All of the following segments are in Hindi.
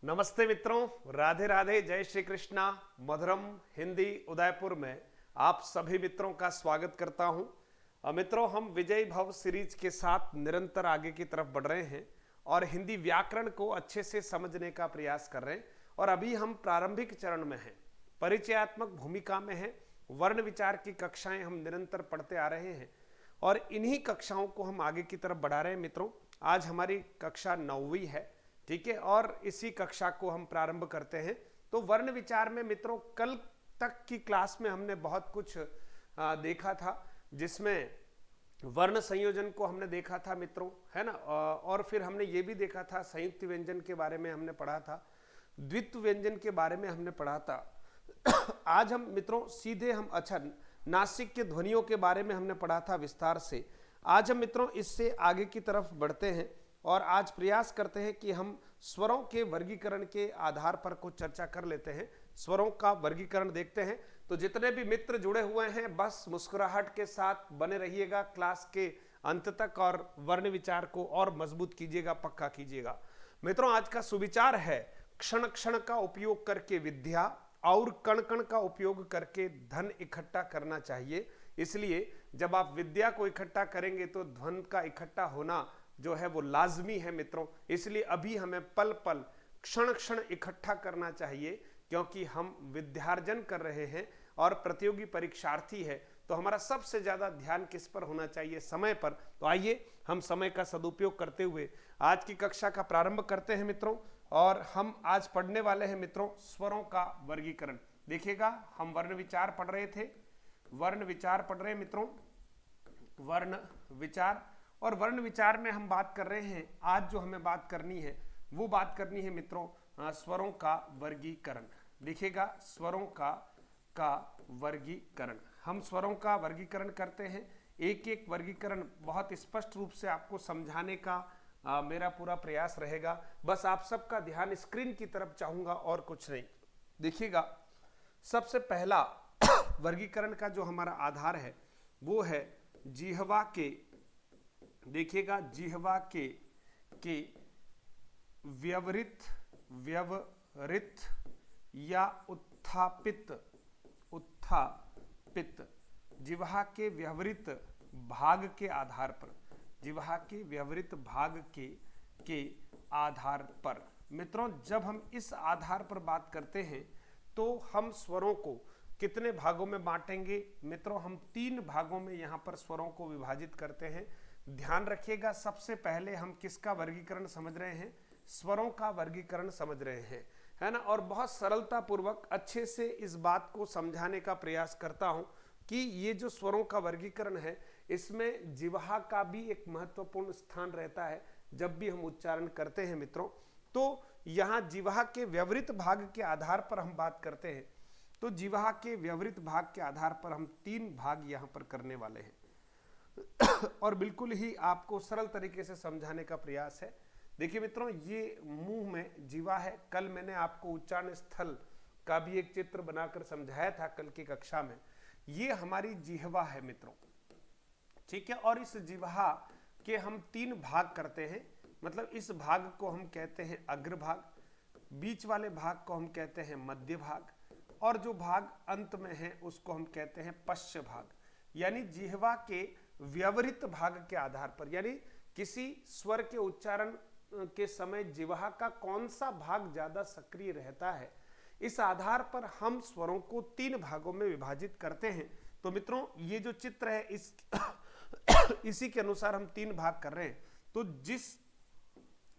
नमस्ते मित्रों, राधे राधे, जय श्री कृष्णा। मधुरम हिंदी उदयपुर में आप सभी मित्रों का स्वागत करता हूं। मित्रों, हम विजय भव सीरीज के साथ निरंतर आगे की तरफ बढ़ रहे हैं और हिंदी व्याकरण को अच्छे से समझने का प्रयास कर रहे हैं। और अभी हम प्रारंभिक चरण में हैं, परिचयात्मक भूमिका में हैं। वर्ण विचार की कक्षाएं हम निरंतर पढ़ते आ रहे हैं और इन्हीं कक्षाओं को हम आगे की तरफ बढ़ा रहे हैं। मित्रों, आज हमारी कक्षा 9वीं है, ठीक है, और इसी कक्षा को हम प्रारंभ करते हैं। तो वर्ण विचार में मित्रों, कल तक की क्लास में हमने बहुत कुछ देखा था, जिसमें वर्ण संयोजन को हमने देखा था मित्रों, है ना। और फिर हमने ये भी देखा था, संयुक्त व्यंजन के बारे में हमने पढ़ा था, द्वित्व व्यंजन के बारे में हमने पढ़ा था। आज हम मित्रों सीधे हम नासिक के ध्वनियों के बारे में हमने पढ़ा था विस्तार से। आज हम मित्रों इससे आगे की तरफ बढ़ते हैं और आज प्रयास करते हैं कि हम स्वरों के वर्गीकरण के आधार पर कुछ चर्चा कर लेते हैं। स्वरों का वर्गीकरण देखते हैं। तो जितने भी मित्र जुड़े हुए हैं, बस मुस्कुराहट के साथ बने रहिएगा क्लास के अंत तक और वर्ण विचार को और मजबूत कीजिएगा, पक्का कीजिएगा। मित्रों, आज का सुविचार है, क्षण क्षण का उपयोग करके विद्या और कण कण का उपयोग करके धन इकट्ठा करना चाहिए। इसलिए जब आप विद्या को इकट्ठा करेंगे तो धन का इकट्ठा होना जो है वो लाजमी है मित्रों। इसलिए अभी हमें पल पल क्षण क्षण इकट्ठा करना चाहिए, क्योंकि हम विद्यार्जन कर रहे हैं और प्रतियोगी परीक्षार्थी है। तो हमारा सबसे ज्यादा ध्यान किस पर होना चाहिए? समय पर। तो आइए हम समय का सदुपयोग करते हुए आज की कक्षा का प्रारंभ करते हैं मित्रों। और हम आज पढ़ने वाले हैं मित्रों स्वरों का वर्गीकरण। देखिएगा, हम वर्ण विचार पढ़ रहे थे, वर्ण विचार पढ़ रहे हैं मित्रों, वर्ण विचार। और वर्ण विचार में हम बात कर रहे हैं, आज जो हमें बात करनी है वो बात करनी है मित्रों स्वरों का वर्गीकरण। देखिएगा, स्वरों का वर्गीकरण। हम स्वरों का वर्गीकरण करते हैं। एक एक वर्गीकरण बहुत स्पष्ट रूप से आपको समझाने का मेरा पूरा प्रयास रहेगा। बस आप सबका ध्यान स्क्रीन की तरफ चाहूंगा और कुछ नहीं। देखिएगा, सबसे पहला वर्गीकरण का जो हमारा आधार है वो है जिह्वा के। देखिएगा, जिह्वा के व्यवहृत या उत्थापित जिह्वा के व्यवहृत भाग के आधार पर, जिह्वा के व्यवहृत भाग के आधार पर मित्रों, जब हम इस आधार पर बात करते हैं तो हम स्वरों को कितने भागों में बांटेंगे मित्रों? हम 3 भागों में यहां पर स्वरों को विभाजित करते हैं। ध्यान रखिएगा, सबसे पहले हम किसका वर्गीकरण समझ रहे हैं? स्वरों का वर्गीकरण समझ रहे हैं, है ना। और बहुत सरलता पूर्वक अच्छे से इस बात को समझाने का प्रयास करता हूं कि ये जो स्वरों का वर्गीकरण है, इसमें जिह्वा का भी एक महत्वपूर्ण स्थान रहता है। जब भी हम उच्चारण करते हैं मित्रों, तो यहां जिह्वा के व्यवहृत भाग के आधार पर हम बात करते हैं। तो जिह्वा के व्यवहृत भाग के आधार पर हम 3 भाग यहां पर करने वाले हैं और बिल्कुल ही आपको सरल तरीके से समझाने का प्रयास है। देखिए मित्रों, ये मुंह में जिह्वा है। कल मैंने आपको उच्चारण स्थल का भी एक चित्र बनाकर समझाया था कल की कक्षा में। ये हमारी जिह्वा है मित्रों, ठीक है। और इस जिह्वा के हम 3 भाग करते हैं। मतलब इस भाग को हम कहते हैं अग्रभाग, बीच वाले भाग को हम कहते हैं मध्य भाग, और जो भाग अंत में है उसको हम कहते हैं पश्च भाग। यानी जिह्वा के व्यवहृत भाग के आधार पर, यानी किसी स्वर के उच्चारण के समय जिह्वा का कौन सा भाग ज्यादा सक्रिय रहता है, इस आधार पर हम स्वरों को 3 भागों में विभाजित करते हैं। तो मित्रों, ये जो चित्र है इसी के अनुसार हम 3 भाग कर रहे हैं। तो जिस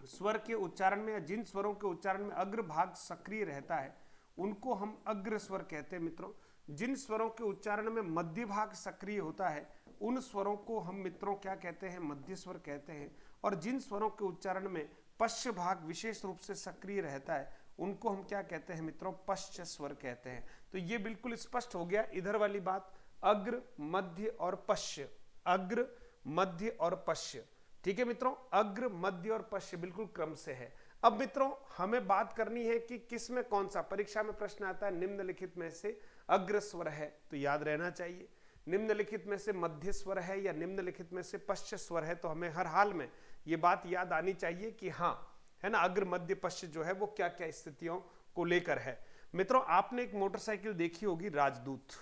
स्वर के उच्चारण में या जिन स्वरों के उच्चारण में अग्र भाग सक्रिय रहता है उनको हम अग्र स्वर कहते हैं मित्रों। जिन स्वरों के उच्चारण में मध्य भाग सक्रिय होता है उन स्वरों को हम मित्रों क्या कहते हैं? मध्य स्वर कहते हैं। और जिन स्वरों के उच्चारण में पश्च भाग विशेष रूप से सक्रिय रहता है उनको हम क्या कहते हैं मित्रों? पश्च स्वर कहते हैं। तो ये बिल्कुल स्पष्ट हो गया इधर वाली बात, अग्र मध्य और पश्च, अग्र मध्य और पश्च, ठीक है मित्रों। अग्र मध्य और पश्च बिल्कुल क्रम से है। अब मित्रों, हमें बात करनी है कि किस में कौन सा, परीक्षा में प्रश्न आता है निम्नलिखित में से अग्र स्वर है, तो याद रहना चाहिए। निम्नलिखित में से मध्य स्वर है या निम्नलिखित में से पश्च स्वर है, तो हमें हर हाल में ये बात याद आनी चाहिए कि हाँ, है ना, अग्र मध्य पश्च जो है वो क्या क्या स्थितियों को लेकर है। मित्रों आपने एक मोटरसाइकिल देखी होगी राजदूत,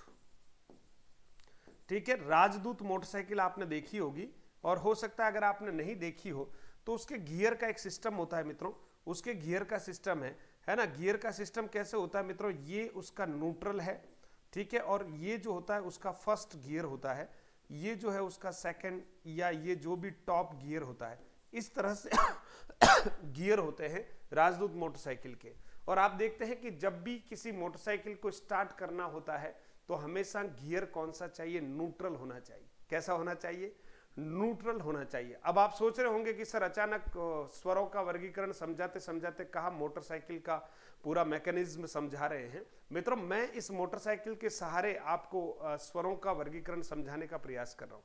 ठीक है, राजदूत मोटरसाइकिल आपने देखी होगी, और हो सकता है अगर आपने नहीं देखी हो तो उसके गियर का एक सिस्टम होता है मित्रों, उसके गियर का सिस्टम है ना, गियर का सिस्टम कैसे होता है मित्रों, ये उसका न्यूट्रल है, ठीक है, और ये जो होता है उसका फर्स्ट गियर होता है, ये जो है उसका सेकंड, या ये जो भी टॉप गियर होता है, इस तरह से गियर होते हैं राजदूत मोटरसाइकिल के। और आप देखते हैं कि जब भी किसी मोटरसाइकिल को स्टार्ट करना होता है तो हमेशा गियर कौन सा चाहिए, न्यूट्रल होना चाहिए। कैसा होना चाहिए, न्यूट्रल होना चाहिए। अब आप सोच रहे होंगे कि सर अचानक स्वरों का वर्गीकरण समझाते समझाते कहा मोटरसाइकिल का पूरा मैकेनिज्म समझा रहे हैं। मित्रों मैं इस मोटरसाइकिल के सहारे आपको स्वरों का वर्गीकरण समझाने का प्रयास कर रहा हूं।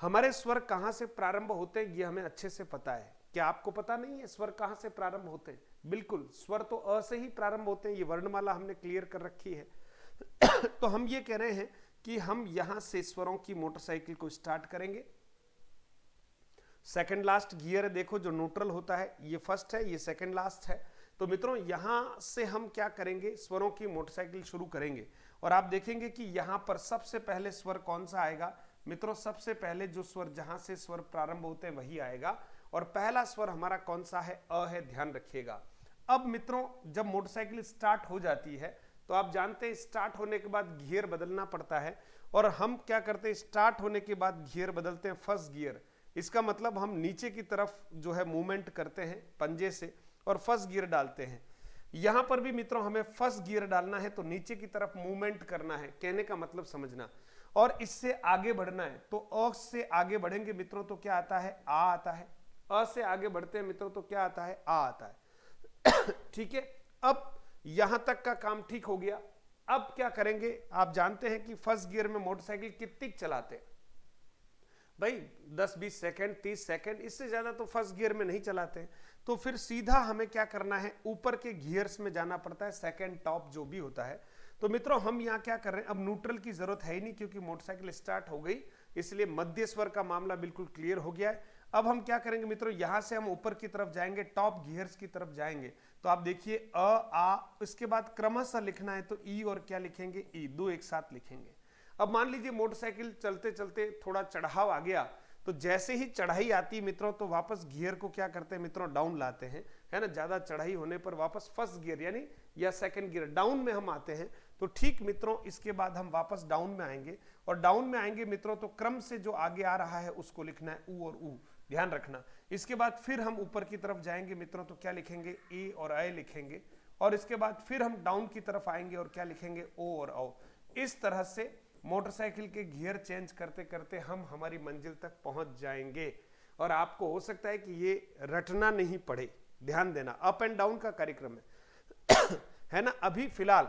हमारे स्वर कहां से प्रारंभ होते हैं ये हमें अच्छे से पता है। क्या आपको पता नहीं है स्वर कहां से प्रारंभ होते हैं? बिल्कुल, स्वर तो अ से ही प्रारंभ होते हैं, ये वर्णमाला हमने क्लियर कर रखी है। तो हम ये कह रहे हैं कि हम यहां से स्वरों की मोटरसाइकिल को स्टार्ट करेंगे। सेकंड लास्ट गियर देखो जो न्यूट्रल होता है, ये फर्स्ट है, ये सेकंड लास्ट है। तो मित्रों यहां से हम क्या करेंगे, स्वरों की मोटरसाइकिल शुरू करेंगे। और आप देखेंगे कि यहां पर सबसे पहले स्वर कौन सा आएगा मित्रों, सबसे पहले जो स्वर जहां से स्वर प्रारंभ होते हैं वही आएगा। और पहला स्वर हमारा कौन सा है, अ है, ध्यान रखिएगा। अब मित्रों जब मोटरसाइकिल स्टार्ट हो जाती है तो आप जानते हैं स्टार्ट होने के बाद गियर बदलना पड़ता है। और हम क्या करते हैं, स्टार्ट होने के बाद गियर बदलते हैं फर्स्ट गियर। इसका मतलब हम नीचे की तरफ जो है मूवमेंट करते हैं पंजे से और फर्स्ट गियर डालते हैं। यहां पर भी मित्रों हमें फर्स्ट गियर डालना है तो नीचे की तरफ मूवमेंट करना है, कहने का मतलब समझना। और इससे आगे बढ़ना है तो अ से आगे बढ़ेंगे मित्रों तो क्या आता है, आ आता है। अ से आगे बढ़ते हैं मित्रों तो क्या आता है, आ आता है। ठीक है, अब यहां तक का काम ठीक हो गया। अब क्या करेंगे, आप जानते हैं कि फर्स्ट गियर में मोटरसाइकिल कितनी चलाते हैं भाई, 10-20 सेकंड, 30 सेकंड, इससे ज्यादा तो फर्स्ट गियर में नहीं चलाते हैं। तो फिर सीधा हमें क्या करना है, ऊपर के गियर्स में जाना पड़ता है, सेकंड टॉप जो भी होता है। तो मित्रों हम यहाँ क्या कर रहे हैं, अब न्यूट्रल की जरूरत है ही नहीं क्योंकि मोटरसाइकिल स्टार्ट हो गई, इसलिए मध्य स्वर का मामला बिल्कुल क्लियर हो गया है। अब हम क्या करेंगे मित्रों, यहां से हम ऊपर की तरफ जाएंगे, टॉप गियर्स की तरफ जाएंगे। तो आप देखिए अ आ, इसके बाद क्रमशः लिखना है तो ई और क्या लिखेंगे, ई, दो एक साथ लिखेंगे। अब मान लीजिए मोटरसाइकिल चलते चलते थोड़ा चढ़ाव आ गया, तो जैसे ही चढ़ाई आती मित्रों तो वापस गियर को क्या करते हैं मित्रों, डाउन लाते हैं, है ना। ज्यादा चढ़ाई होने पर वापस फर्स्ट गियर यानी या सेकंड गियर डाउन में हम आते हैं। तो ठीक मित्रों इसके बाद हम वापस डाउन में आएंगे, और डाउन में आएंगे मित्रों तो क्रम से जो आगे आ रहा है उसको लिखना है ऊ और ऊ, ध्यान रखना। इसके बाद फिर हम ऊपर की तरफ जाएंगे मित्रों तो क्या लिखेंगे, ए और अ लिखेंगे। और इसके बाद फिर हम डाउन की तरफ आएंगे और क्या लिखेंगे, ओ और औ। इस तरह से मोटरसाइकिल के गियर चेंज करते करते हम हमारी मंजिल तक पहुंच जाएंगे। और आपको हो सकता है कि ये रटना नहीं पड़े, ध्यान देना, अप एंड डाउन का कार्यक्रम है है ना। अभी फिलहाल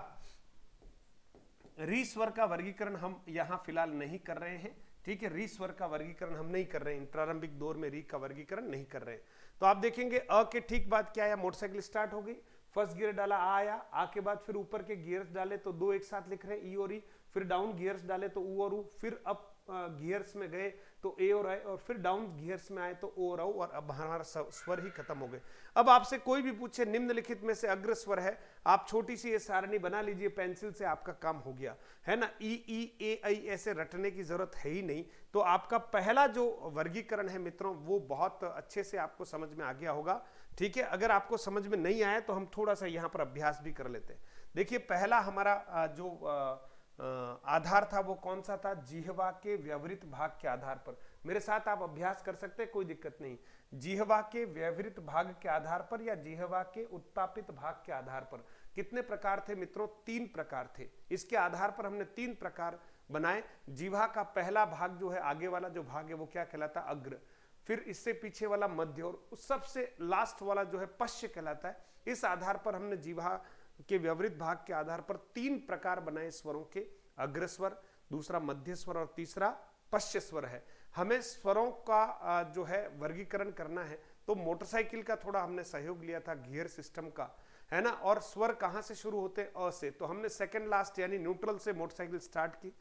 री स्वर का वर्गीकरण हम यहां फिलहाल नहीं कर रहे हैं, ठीक है, री स्वर का वर्गीकरण हम नहीं कर रहे हैं, प्रारंभिक दौर में री का वर्गीकरण नहीं कर रहे हैं। तो आप देखेंगे अ के ठीक बाद क्या आया, मोटरसाइकिल स्टार्ट हो गई, फर्स्ट गियर डाला, आ आया, आ के बाद फिर ऊपर के गियर्स डाले तो दो एक साथ लिख रहे हैं, ई और ई। फिर डाउन गियर्स डाले तो ऊ और ऊ, फिर अप गियर्स में गए तो ए और आई, और फिर डाउन गियर्स में आए तो ओ और औ, और अब हमारा स्वर ही खत्म हो गए। अब आपसे कोई भी पूछे निम्नलिखित में से अग्र स्वर है, आप छोटी सी ये सारणी बना लीजिए पेंसिल से, आपका काम हो गया, है ना। ई ई ए आई ऐसे रटने की जरूरत है ही नहीं। तो आपका पहला जो वर्गीकरण है मित्रों वो बहुत अच्छे से आपको समझ में आ गया होगा, ठीक है। अगर आपको समझ में नहीं आया तो हम थोड़ा सा यहाँ पर अभ्यास भी कर लेते हैं। देखिए पहला हमारा जो आधार था वो कौन सा था, जिह्वा के व्यवहृत भाग के आधार पर। मेरे साथ आप अभ्यास कर सकते हैं, कोई दिक्कत नहीं। जिह्वा के व्यवहृत भाग के आधार पर या जिह्वा के उत्तापित भाग के आधार पर। कितने प्रकार थे मित्रों, 3 प्रकार थे। इसके आधार पर हमने 3 प्रकार बनाए। जिह्वा का पहला भाग जो है, आगे वाला जो भाग है वो क्या कहलाता है, अग्र। फिर इससे पीछे वाला मध्य, और सबसे लास्ट वाला जो है पश्च कहलाता है। इस आधार पर हमने जिह्वा के व्यवहृत भाग के आधार पर 3 प्रकार बनाए स्वरों के, अग्र स्वर, दूसरा मध्य स्वर और तीसरा पश्च स्वर है। हमें स्वरों का जो है वर्गीकरण करना है तो मोटरसाइकिल का थोड़ा हमने सहयोग लिया था, गियर सिस्टम का, है ना। और स्वर कहां से शुरू होते हैं, अ से। तो हमने सेकंड लास्ट यानी न्यूट्रल से मोटरसाइकिल स्टार्ट की,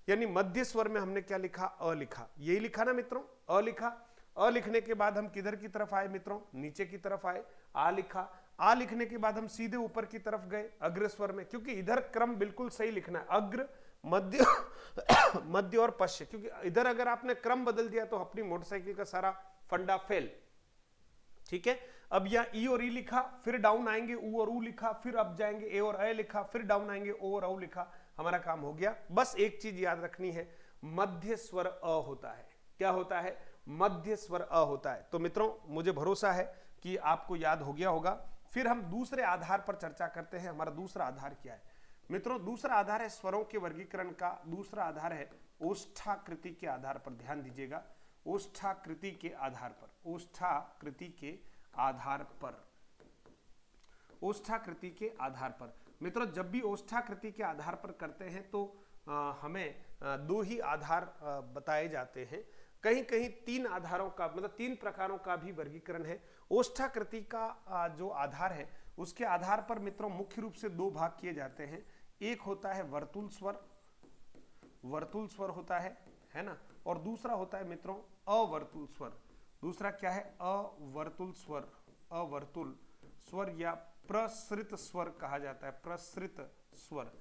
यानी मध्य स्वर में हमने क्या लिखा, अ लिखा, यही लिखा ना मित्रों, अ लिखा। अ लिखने के बाद हम किधर की तरफ आए मित्रों, नीचे की तरफ आए, आ लिखा, आ लिखने के बाद हम सीधे ऊपर की तरफ गए अग्र स्वर में, क्योंकि इधर क्रम बिल्कुल सही लिखना है, अग्र मध्य मध्य और पश्च, क्योंकि इधर अगर आपने क्रम बदल दिया तो अपनी मोटरसाइकिल का सारा फंडा फेल। ठीक है, अब यहाँ ई और ई लिखा, फिर डाउन आएंगे ऊ और ऊ लिखा, फिर अब जाएंगे ए और ए लिखा, फिर डाउन आएंगे ओ और औ लिखा, हमारा काम हो गया। बस एक चीज याद रखनी है, मध्य स्वर अ होता है। क्या होता है? मध्य स्वर अ होता है। तो मित्रों मुझे भरोसा है कि आपको याद हो गया होगा। फिर हम दूसरे आधार पर चर्चा करते हैं। हमारा दूसरा आधार क्या है मित्रों? दूसरा आधार है स्वरों के वर्गीकरण का। दूसरा आधार है ओष्ठाकृति के आधार पर। ध्यान दीजिएगा, ओष्ठाकृति के आधार पर, ओष्ठाकृति के आधार पर, ओष्ठाकृति के आधार पर। मित्रों जब भी ओष्ठाकृति के आधार पर करते हैं तो हमें दो ही आधार बताए जाते हैं। कहीं कहीं तीन आधारों का, मतलब तीन प्रकारों का भी वर्गीकरण है। ओष्ठाकृति का जो आधार है उसके आधार पर मित्रों मुख्य रूप से दो भाग किए जाते हैं। एक होता है वर्तुल स्वर, वर्तुल स्वर होता है ना, और दूसरा होता है मित्रों अवर्तुल स्वर। दूसरा क्या है? अवर्तुल स्वर, अवर्तुल स्वर या प्रसृत स्वर कहा जाता है, प्रसृत स्वर,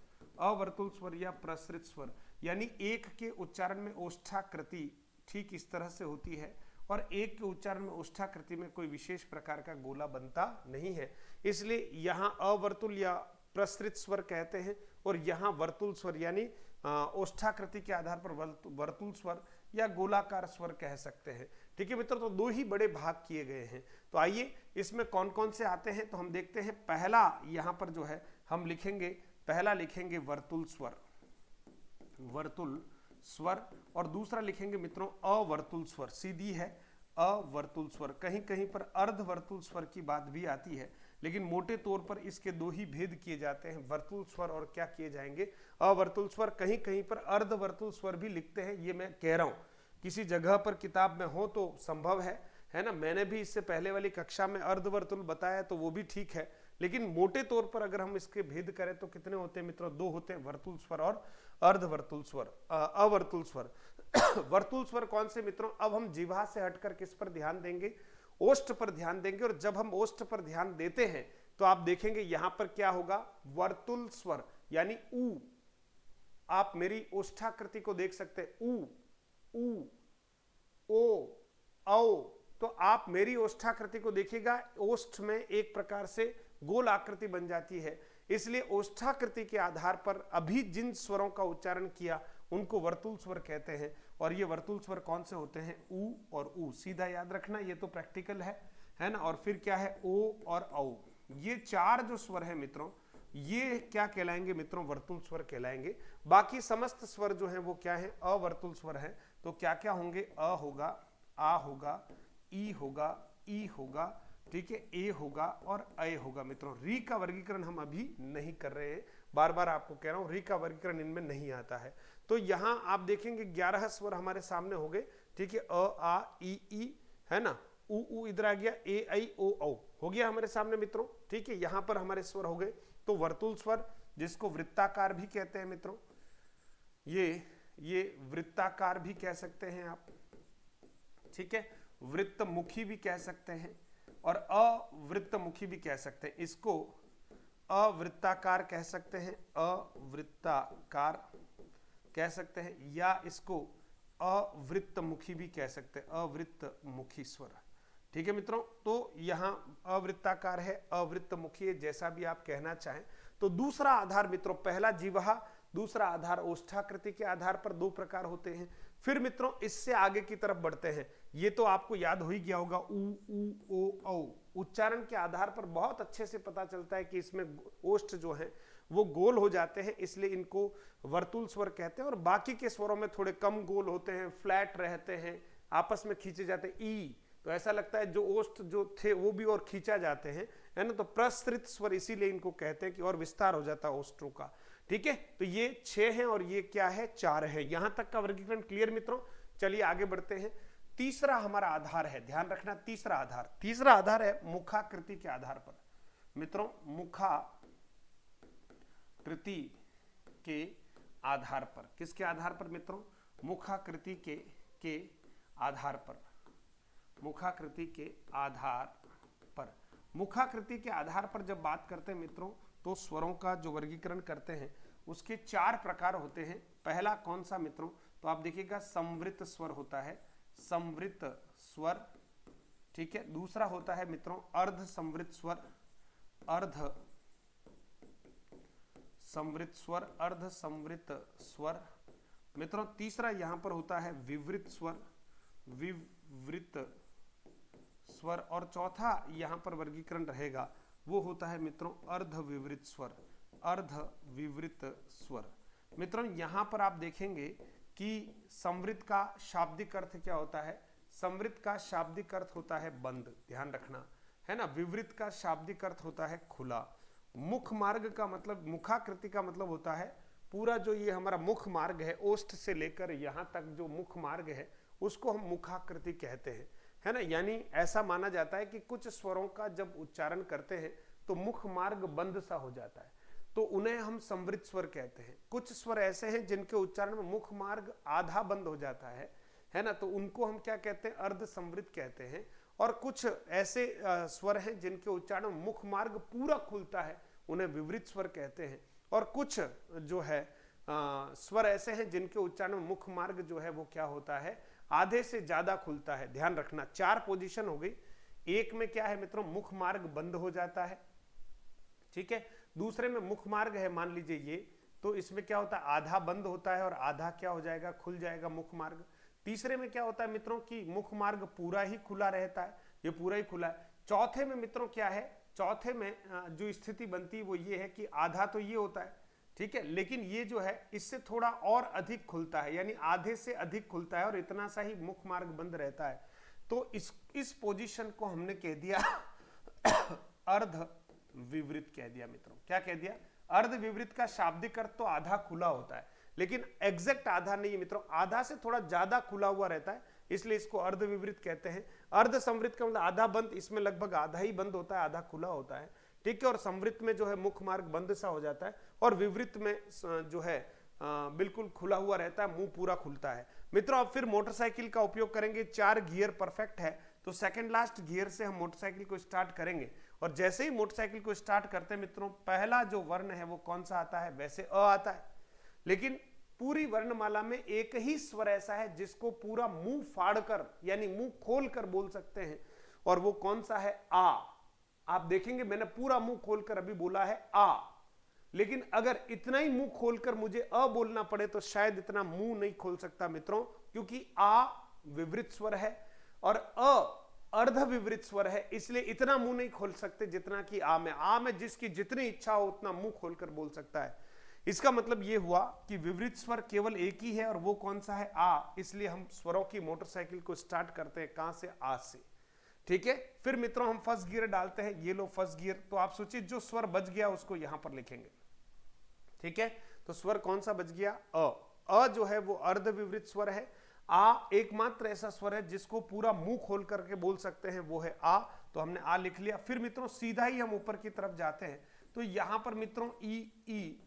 अवर्तुल स्वर या प्रसृत स्वर। यानी एक के उच्चारण में ओष्ठाकृति ठीक इस तरह से होती है और एक के उच्चारण में ओष्ठाकृति में कोई विशेष प्रकार का गोला बनता नहीं है, इसलिए यहाँ अवर्तुल या प्रसृत स्वर कहते हैं और यहाँ वर्तुल स्वर यानी ओष्ठाकृति के आधार पर वर्तुल स्वर या गोलाकार स्वर कह सकते हैं। ठीक है मित्रों, तो दो ही बड़े भाग किए गए हैं। तो आइए इसमें कौन कौन से आते हैं तो हम देखते हैं। पहला यहाँ पर जो है हम लिखेंगे, पहला लिखेंगे वर्तुल स्वर, वर्तुल स्वर, और दूसरा लिखेंगे मित्रों अवर्तुल स्वर। सीधी है अवर्तुल स्वर। कहीं कहीं पर अर्धवर्तुल स्वर की बात भी आती है, लेकिन मोटे तौर पर इसके दो ही भेद किए जाते हैं, वर्तुल स्वर और क्या किए जाएंगे, अवर्तुल स्वर। कहीं कहीं पर अर्धवर्तुल स्वर भी लिखते हैं, ये मैं कह रहा हूं, किसी जगह पर किताब में हो तो संभव है ना। मैंने भी इससे पहले वाली कक्षा में अर्धवर्तुल बताया तो वो भी ठीक है, लेकिन मोटे तौर पर अगर हम इसके भेद करें तो कितने होते हैं मित्रों? दो होते हैं, वर्तुल स्वर और अर्धवर्तुल स्वर, अवर्तुल स्वर। वर्तुल स्वर कौन से मित्रों? अब हम जिह्वा से हटकर किस पर ध्यान देंगे? ओष्ठ पर ध्यान देंगे। और जब हम ओष्ठ पर ध्यान देते हैं तो आप देखेंगे यहां पर क्या होगा? वर्तुल स्वर यानी ऊ। आप मेरी ओष्ठाकृति को देख सकते हैं, ऊ, ऊ, ओ, औ। तो आप मेरी ओष्ठाकृति को देखिएगा, ओष्ठ में एक प्रकार से गोल आकृति बन जाती है। इसलिए ओष्ठाकृति के आधार पर अभी जिन स्वरों का उच्चारण किया उनको वर्तुल स्वर कहते हैं। और ये वर्तुल स्वर कौन से होते हैं? ऊ और ऊ। सीधा याद रखना, ये तो प्रैक्टिकल है ना। और फिर क्या है? ओ और औ। ये चार जो स्वर है मित्रों, ये क्या कहलाएंगे मित्रों? वर्तुल स्वर कहलाएंगे। बाकी समस्त स्वर जो हैं वो क्या है? अवर्तुल स्वर है। तो क्या क्या होंगे? अ होगा, आ होगा, ई होगा, ई होगा, ठीक है, ए होगा और अय होगा। मित्रों री का वर्गीकरण हम अभी नहीं कर रहे हैं, बार बार आपको कह रहा हूं, री का वर्गीकरण इनमें नहीं आता है। तो यहां आप देखेंगे 11 स्वर हमारे सामने हो गए। ठीक है, अ, आ, ई, है ना, ऊ इधर आ गया, ए, ऐ, ओ, औ हो गया हमारे सामने मित्रों। ठीक है, यहां पर हमारे स्वर हो गए। तो वर्तुल स्वर जिसको वृत्ताकार भी कहते हैं मित्रों, ये वृत्ताकार भी कह सकते हैं आप। ठीक है, वृत्तमुखी भी कह सकते हैं और अवृत्तमुखी भी कह सकते हैं। इसको अवृत्ताकार कह सकते हैं, अवृत्ताकार कह सकते हैं, या इसको अवृत्तमुखी भी कह सकते हैं, अवृत्तमुखी स्वर। ठीक है मित्रों, तो यहां अवृत्ताकार है, अवृत्तमुखी है, जैसा भी आप कहना चाहें। तो दूसरा आधार मित्रों, पहला जिह्वा, दूसरा आधार ओष्ठाकृति के आधार पर दो प्रकार होते हैं। फिर मित्रों इससे आगे की तरफ बढ़ते हैं। ये तो आपको याद हो ही गया होगा, ऊ, ओ, औ। उच्चारण के आधार पर बहुत अच्छे से पता चलता है कि इसमें ओष्ठ जो है वो गोल हो जाते हैं, इसलिए इनको वर्तुल स्वर कहते हैं। और बाकी के स्वरों में थोड़े कम गोल होते हैं, फ्लैट रहते हैं, आपस में खींचे जाते हैं। ई तो ऐसा लगता है जो ओष्ठ जो थे वो भी और खींचा जाते हैं, है ना। तो प्रसृत स्वर इसीलिए इनको कहते हैं कि और विस्तार हो जाता है ओष्ठों का। ठीक है, तो ये 6 हैं और ये क्या है? 4 है। यहां तक का वर्गीकरण क्लियर मित्रों? चलिए आगे बढ़ते हैं। तीसरा हमारा आधार है, ध्यान रखना, तीसरा आधार है मुखाकृति के आधार पर। मित्रों मुखाकृति के आधार पर, किसके आधार पर मित्रों? मुखाकृति के आधार पर। मुखाकृति के आधार पर। मुखाकृति के आधार पर जब बात करते हैं मित्रों, तो स्वरों का जो वर्गीकरण करते हैं उसके 4 प्रकार होते हैं। पहला कौन सा मित्रों, तो आप देखिएगा संवृत स्वर होता है, संवृत स्वर, ठीक है। दूसरा होता है मित्रों अर्ध संवृत स्वर, अर्ध संवृत स्वर, अर्ध संवृत स्वर मित्रों। तीसरा यहां पर होता है विवृत स्वर, विवृत स्वर। और चौथा यहां पर वर्गीकरण रहेगा वो होता है मित्रों अर्ध विवृत स्वर, अर्ध विवृत स्वर। मित्रों यहां पर आप देखेंगे कि संवृत का शाब्दिक अर्थ क्या होता है, संवृत का शाब्दिक अर्थ होता है बंद, ध्यान रखना है ना। विवृत का शाब्दिक अर्थ होता है खुला। मुख मार्ग का मतलब, मुखाकृति का मतलब होता है पूरा जो ये हमारा मुख मार्ग है, ओष्ठ से लेकर यहाँ तक जो मुख मार्ग है उसको हम मुखाकृति कहते हैं, है ना। यानी ऐसा माना जाता है कि कुछ स्वरों का जब उच्चारण करते हैं तो मुख मार्ग बंद सा हो जाता है, तो उन्हें हम संवृत स्वर कहते हैं। कुछ स्वर ऐसे हैं जिनके उच्चारण में मुख मार्ग आधा बंद हो जाता है ना, तो उनको हम क्या कहते हैं, अर्ध संवृत कहते हैं। और कुछ ऐसे स्वर हैं जिनके उच्चारण में मुख मार्ग पूरा खुलता है, उन्हें विवृत स्वर कहते हैं। और कुछ जो है स्वर ऐसे हैं जिनके उच्चारण में मुख मार्ग जो है वो क्या होता है, आधे से ज्यादा खुलता है। ध्यान रखना 4 पोजीशन हो गई। एक में क्या है मित्रों, मुख मार्ग बंद हो जाता है, ठीक है। दूसरे में मुख मार्ग है, मान लीजिए ये, तो इसमें क्या होता है, आधा बंद होता है और आधा क्या हो जाएगा, खुल जाएगा मुख मार्ग। तीसरे में क्या होता है मित्रों कि मुख मार्ग पूरा ही खुला रहता है, ये पूरा ही खुला है। चौथे में मित्रों क्या है, चौथे में जो स्थिति बनती है वो ये है कि आधा तो ये होता है, ठीक है, लेकिन ये जो है इससे थोड़ा और अधिक खुलता है, यानी आधे से अधिक खुलता है और इतना सा ही मुख मार्ग बंद रहता है। तो इस पोजीशन को हमने कह दिया अर्ध विवृत कह दिया मित्रों। क्या कह दिया, अर्ध विवृत का शाब्दिक अर्थ तो आधा खुला होता है, लेकिन एग्जैक्ट आधा नहीं है मित्रों, आधा से थोड़ा ज्यादा खुला हुआ रहता है, इसलिए इसको अर्ध विवृत कहते हैं। अर्ध संवृत का मतलब आधा बंद, इसमें लगभग आधा ही बंद होता है, आधा खुला होता है, ठीक है। और संवृत में जो है मुख मार्ग बंद सा हो जाता है, और विवृत में जो है बिल्कुल खुला हुआ रहता है, मुंह पूरा खुलता है। मित्रों अब फिर मोटरसाइकिल का उपयोग करेंगे, 4 गियर परफेक्ट है, तो सेकंड लास्ट गियर से हम मोटरसाइकिल को स्टार्ट करेंगे। और जैसे ही मोटरसाइकिल को स्टार्ट करते हैं मित्रों, पहला जो वर्ण है वो कौन सा आता है, वैसे अ आता है, लेकिन पूरी वर्णमाला में एक ही स्वर ऐसा है जिसको पूरा मुंह फाड़कर यानी मुंह खोलकर बोल सकते हैं, और वो कौन सा है, आ। आप देखेंगे मैंने पूरा मुंह खोलकर अभी बोला है आ, लेकिन अगर इतना ही मुंह खोलकर मुझे अ बोलना पड़े तो शायद इतना मुंह नहीं खोल सकता मित्रों, क्योंकि आ विवृत स्वर है और अ अर्ध विवृत स्वर है, इसलिए इतना मुंह नहीं खोल सकते जितना कि आ में। आ में जिसकी जितनी इच्छा हो उतना मुंह खोलकर बोल सकता है। इसका मतलब यह हुआ कि विवृत स्वर केवल एक ही है और वो कौन सा है, आ। इसलिए हम स्वरों की मोटरसाइकिल को स्टार्ट करते हैं कहां से, आ से, ठीक है। फिर मित्रों हम फर्स्ट गियर डालते हैं, ये लो फर्स्ट गियर। तो आप सोचिए जो स्वर बच गया उसको यहां पर लिखेंगे, ठीक है। तो स्वर कौन सा बच गया, अ। अ जो है वो अर्ध विवृत स्वर है। आ एकमात्र ऐसा स्वर है जिसको पूरा मुंह खोल करके बोल सकते हैं, वो है आ। तो हमने आ लिख लिया। फिर मित्रों सीधा ही हम ऊपर की तरफ जाते हैं, तो यहां पर मित्रों ई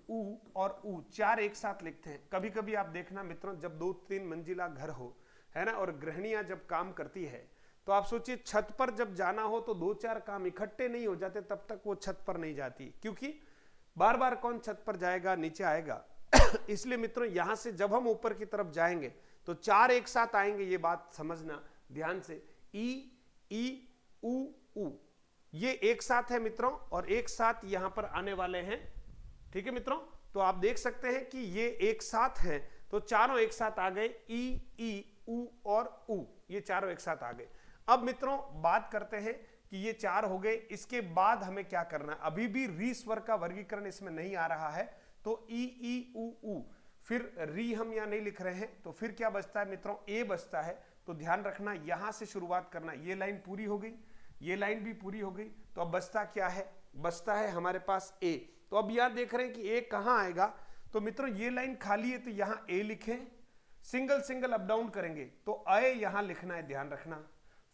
उ और ऊ 4 एक साथ लिखते हैं। कभी कभी आप देखना मित्रों, जब 2-3 मंजिला घर हो, है ना, और गृहिणियां जब काम करती है, तो आप सोचिए छत पर जब जाना हो तो 2-4 काम इकट्ठे नहीं हो जाते, तब तक वो छत पर नहीं जाती, क्योंकि बार बार कौन छत पर जाएगा, नीचे आएगा। इसलिए मित्रों यहां से जब हम ऊपर की तरफ जाएंगे तो 4 एक साथ आएंगे, ये बात समझना ध्यान से। ई उ ये एक साथ है मित्रों, और एक साथ यहां पर आने वाले हैं, ठीक है मित्रों। तो आप देख सकते हैं कि ये एक साथ हैं, तो चारों एक साथ आ गए, ई उ और उ, ये चारों एक साथ आ गए। अब मित्रों बात करते हैं कि ये 4 हो गए, इसके बाद हमें क्या करना है। अभी भी री स्वर का वर्गीकरण इसमें नहीं आ रहा है, तो ई उ, फिर री हम यहां नहीं लिख रहे हैं, तो फिर क्या बचता है मित्रों, ए बचता है। तो ध्यान रखना यहां से शुरुआत करना, ये लाइन पूरी हो गई, ये लाइन भी पूरी हो गई, तो अब बचता क्या है, बचता है हमारे पास ए। तो अब यहां देख रहे हैं कि ए कहां आएगा, तो मित्रों ये लाइन खाली है तो यहां ए लिखें, सिंगल सिंगल अप डाउन करेंगे तो अय यहां लिखना है, ध्यान रखना।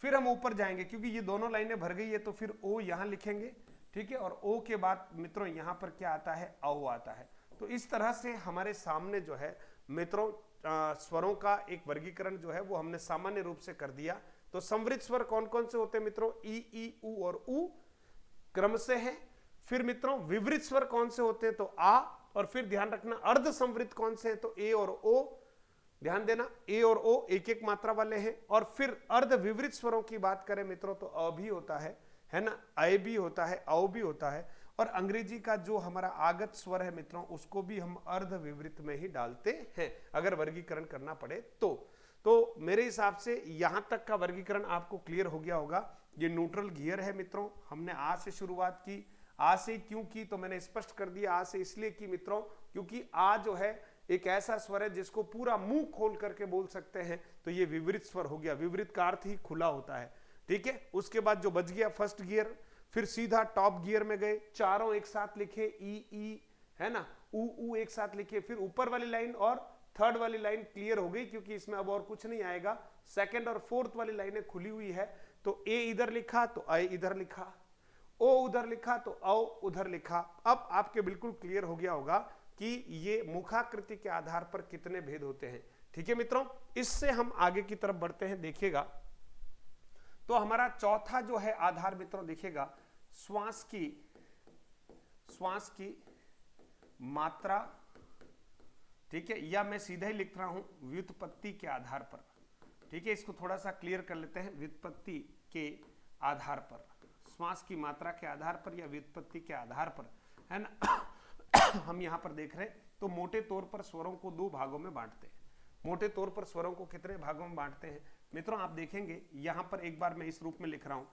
फिर हम ऊपर जाएंगे क्योंकि ये दोनों लाइनें भर गई है, तो फिर ओ यहां लिखेंगे, ठीक है। और ओ के बाद मित्रों यहां पर क्या आता है, औ आता है। तो इस तरह से हमारे सामने जो है मित्रों स्वरों का एक वर्गीकरण जो है वो हमने सामान्य रूप से कर दिया। तो संवृत स्वर कौन कौन से होते हैं मित्रों? ई उ और उ क्रम से है। फिर मित्रों विवृत स्वर कौन से होते हैं? तो आ। और फिर ध्यान रखना अर्ध संवृत कौन से हैं? तो ए और ओ। ध्यान देना, ए और ओ एक एक मात्रा वाले हैं। और फिर अर्ध विवृत स्वरों की बात करें मित्रों तो अ भी होता है ना, अय भी होता है, औ भी होता है। और अंग्रेजी का जो हमारा आगत स्वर है मित्रों उसको भी हम अर्ध विवृत में ही डालते हैं अगर वर्गीकरण करना पड़े तो मेरे हिसाब से यहां तक का वर्गीकरण आपको क्लियर हो गया होगा। ये न्यूट्रल गियर है मित्रों। हमने आ से शुरुआत की। आ से क्यों की तो मैंने स्पष्ट कर दिया। आ से इसलिए की मित्रों क्योंकि आ जो है एक ऐसा स्वर है जिसको पूरा मुंह खोल करके बोल सकते हैं, तो ये विवृत स्वर हो गया। विवृत का अर्थ ही खुला होता है, ठीक है। उसके बाद जो बच गया फर्स्ट गियर, फिर सीधा टॉप गियर में गए, चारों एक साथ लिखे, ई है ना, उ एक साथ लिखे। फिर ऊपर वाली लाइन और थर्ड वाली लाइन क्लियर हो गई क्योंकि इसमें अब और कुछ नहीं आएगा। सेकंड और फोर्थ वाली लाइनें खुली हुई है, तो ए इधर लिखा तो अय इधर लिखा, ओ उधर लिखा तो औ उधर लिखा। अब आपके बिल्कुल क्लियर हो गया होगा कि ये मुखाकृति के आधार पर कितने भेद होते हैं, ठीक है मित्रों। इससे हम आगे की तरफ बढ़ते हैं। देखिएगा तो हमारा चौथा जो है आधार मित्रों, देखिएगा श्वास की मात्रा, ठीक है, या मैं सीधा ही लिख रहा हूं व्युत्पत्ति के आधार पर, ठीक है। इसको थोड़ा सा क्लियर कर लेते हैं। व्युत्पत्ति के आधार पर, श्वास की मात्रा के आधार पर या व्युत्पत्ति के आधार पर, है ना। हम यहां पर देख रहे हैं तो मोटे तौर पर स्वरों को दो भागों में बांटते हैं। मोटे तौर पर स्वरों को कितने भागों में बांटते हैं मित्रों? आप देखेंगे यहां पर एक बार मैं इस रूप में लिख रहा हूं।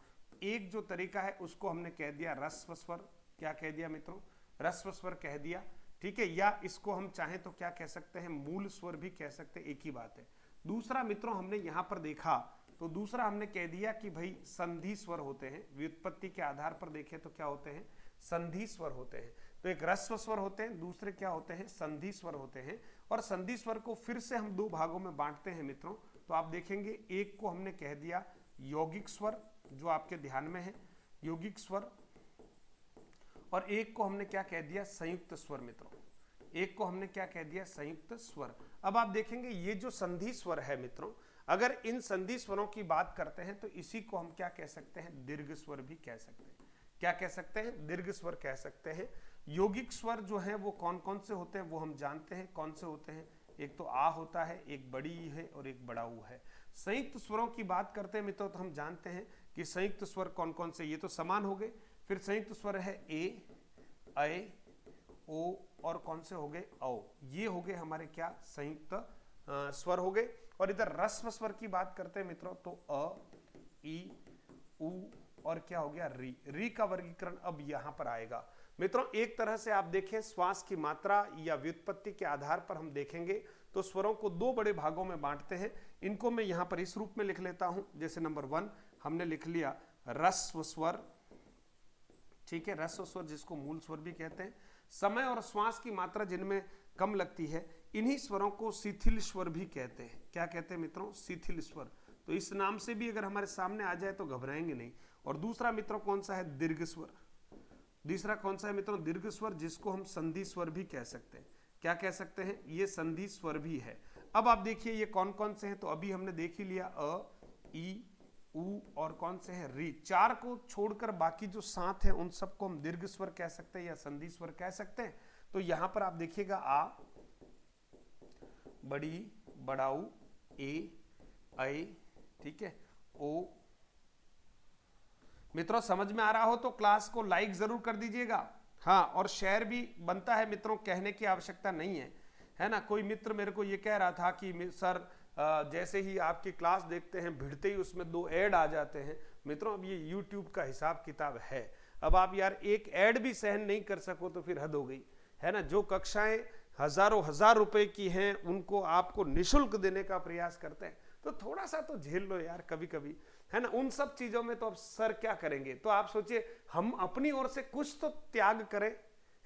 एक जो तरीका है उसको हमने कह दिया रस्व स्वर। क्या कह दिया मित्रों? रस्व स्वर कह दिया, ठीक है। या इसको हम चाहें तो क्या कह सकते हैं? मूल स्वर भी कह सकते हैं, एक ही बात है। दूसरा मित्रों हमने यहां पर देखा तो दूसरा हमने कह दिया कि भाई संधि स्वर होते हैं। व्युत्पत्ति के आधार पर देखें तो क्या होते हैं? संधि स्वर होते हैं। तो एक रस्व स्वर होते हैं, दूसरे क्या होते हैं? संधि स्वर होते हैं। और संधि स्वर को फिर से हम दो भागों में बांटते हैं मित्रों। तो आप देखेंगे एक को हमने कह दिया यौगिक स्वर, जो आपके ध्यान में है, यौगिक स्वर। और एक को हमने क्या कह दिया? संयुक्त स्वर मित्रों। एक को हमने क्या कह दिया? संयुक्त स्वर। अब आप देखेंगे ये जो संधि स्वर है मित्रों, अगर इन संधि स्वरों की बात करते हैं तो इसी को हम क्या कह सकते हैं? दीर्घ स्वर भी कह सकते हैं। क्या कह सकते हैं? दीर्घ स्वर कह सकते हैं। यौगिक स्वर जो हैं वो कौन कौन से होते हैं वो हम जानते हैं। कौन से होते हैं? एक तो आ होता है, एक बड़ी ई है और एक बड़ा ऊ है। संयुक्त स्वरों की बात करते हैं मित्रों तो हम जानते हैं कि संयुक्त स्वर कौन कौन से, ये तो समान हो गए। फिर संयुक्त स्वर है ए, अय, ओ और कौन से हो गए? औ। ये हो गए हमारे क्या? संयुक्त स्वर हो गए। और इधर रस्व स्वर की बात करते हैं मित्रों तो अ, ई, उ और क्या हो गया? री। री का वर्गीकरण अब यहां पर आएगा मित्रों। एक तरह से आप देखें श्वास की मात्रा या व्युत्पत्ति के आधार पर हम देखेंगे तो स्वरों को दो बड़े भागों में बांटते हैं। इनको मैं यहां पर इस रूप में लिख लेता हूं। जैसे नंबर 1 हमने लिख लिया रस्व स्वर, ठीक है, रस्व स्वर जिसको मूल स्वर भी कहते हैं। समय और श्वास की मात्रा जिनमें कम लगती है इन्हीं स्वरों को शिथिल स्वर भी कहते हैं। क्या कहते हैं मित्रों? शिथिल स्वर। तो इस नाम से भी अगर हमारे सामने आ जाए तो घबराएंगे नहीं। और दूसरा मित्रों कौन सा है? दीर्घ स्वर। दूसरा कौन सा है मित्रों? दीर्घ स्वर, जिसको हम संधि स्वर भी कह सकते हैं। क्या कह सकते हैं? ये संधि स्वर भी है। अब आप देखिए ये कौन कौन से हैं, तो अभी हमने देख ही लिया अ, ई, उ और कौन से हैं? री। चार को छोड़कर बाकी जो 7 हैं उन सबको हम दीर्घ स्वर कह सकते हैं या संधि स्वर कह सकते हैं। तो यहां पर आप देखिएगा आ, बड़ी, बड़ाऊ, ए, अय, ठीक है, ओ। मित्रों समझ में आ रहा हो तो क्लास को लाइक जरूर कर दीजिएगा। हाँ, और शेयर भी बनता है मित्रों, कहने की आवश्यकता नहीं है ना। कोई मित्र मेरे को ये कह रहा था कि सर जैसे ही आपकी क्लास देखते हैं भिड़ते ही उसमें 2 ऐड आ जाते हैं। मित्रों अब ये YouTube का हिसाब किताब है। अब आप यार एक ऐड भी सहन नहीं कर सको तो फिर हद हो गई, है ना। जो कक्षाएं हजारों हजार रुपए की हैं उनको आपको निःशुल्क देने का प्रयास करते हैं, तो थोड़ा सा तो झेल लो यार कभी कभी, है ना। उन सब चीजों में तो अब सर क्या करेंगे। तो आप सोचिए हम अपनी ओर से कुछ तो त्याग करें,